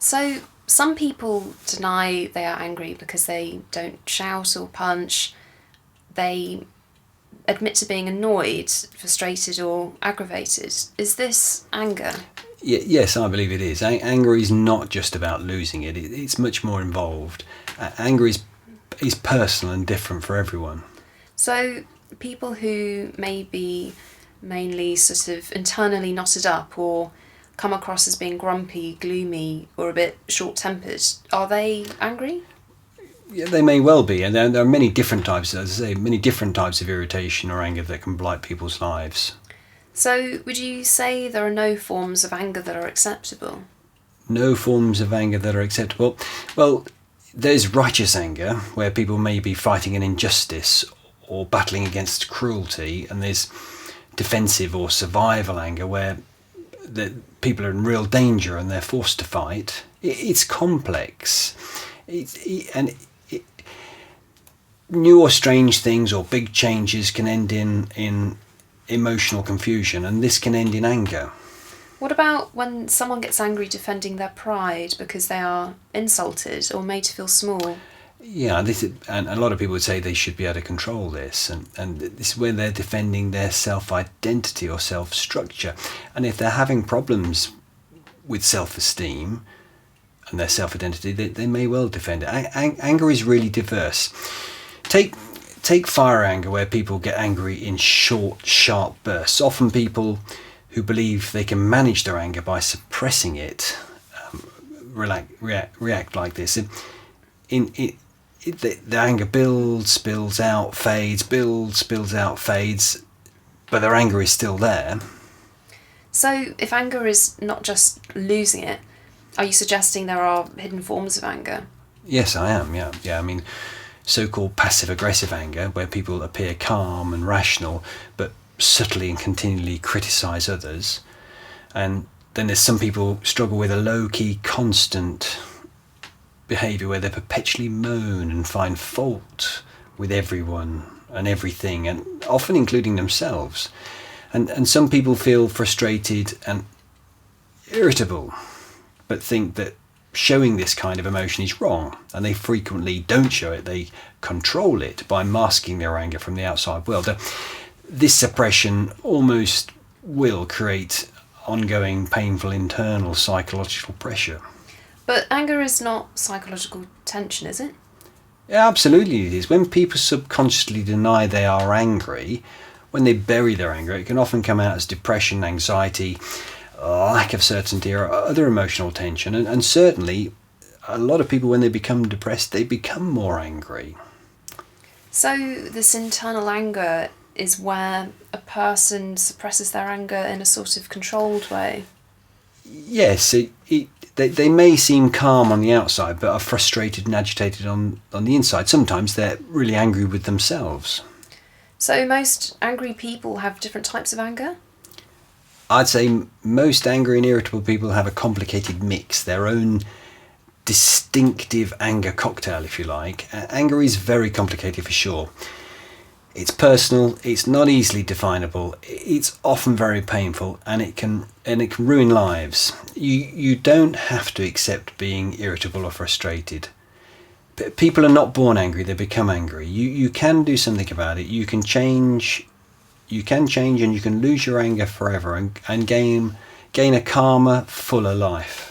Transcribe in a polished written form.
So, some people deny they are angry because they don't shout or punch. They admit to being annoyed, frustrated, or aggravated. Is this anger? Yes, I believe it is. Anger is not just about losing it. It's much more involved. Anger is personal and different for everyone. So, people who may be mainly sort of internally knotted up or come across as being grumpy, gloomy, or a bit short tempered, are they angry? Yeah, they may well be, and there are many different types, as I say, many different types of irritation or anger that can blight people's lives. So, would you say there are no forms of anger that are acceptable? No forms of anger that are acceptable. Well, there's righteous anger, where people may be fighting an injustice or battling against cruelty, and there's defensive or survival anger, where people are in real danger and they're forced to fight. It's complex. New or strange things or big changes can end in emotional confusion, and this can end in anger. What about when someone gets angry defending their pride because they are insulted or made to feel small? Yeah, and a lot of people would say they should be able to control this, and this is where they're defending their self-identity or self-structure. And if they're having problems with self-esteem and their self-identity, they may well defend it. Anger is really diverse. Take fire anger, where people get angry in short, sharp bursts. Often people who believe they can manage their anger by suppressing it react like this. The anger builds, spills out, fades, builds, spills out, fades, but their anger is still there. So, if anger is not just losing it, are you suggesting there are hidden forms of anger? Yes, I am, yeah. I mean, so-called passive-aggressive anger, where people appear calm and rational, but subtly and continually criticise others. And then there's some people struggle with a low-key, constant behaviour where they perpetually moan and find fault with everyone and everything, and often including themselves. And some people feel frustrated and irritable, but think that showing this kind of emotion is wrong, and they frequently don't show it. They control it by masking their anger from the outside world. This suppression almost will create ongoing painful internal psychological pressure. But anger is not psychological tension, is it? Yeah, absolutely it is. When people subconsciously deny they are angry, when they bury their anger, it can often come out as depression, anxiety, lack of certainty, or other emotional tension. And certainly, a lot of people, when they become depressed, they become more angry. So, this internal anger is where a person suppresses their anger in a sort of controlled way? Yes, they may seem calm on the outside, but are frustrated and agitated on the inside. Sometimes they're really angry with themselves. So most angry people have different types of anger? I'd say most angry and irritable people have a complicated mix, their own distinctive anger cocktail, if you like. Anger is very complicated for sure. It's personal, it's not easily definable, it's often very painful, and it can ruin lives. You don't have to accept being irritable or frustrated. People are not born angry, they become angry. You can do something about it. You can change, and you can lose your anger forever and gain a calmer, fuller life.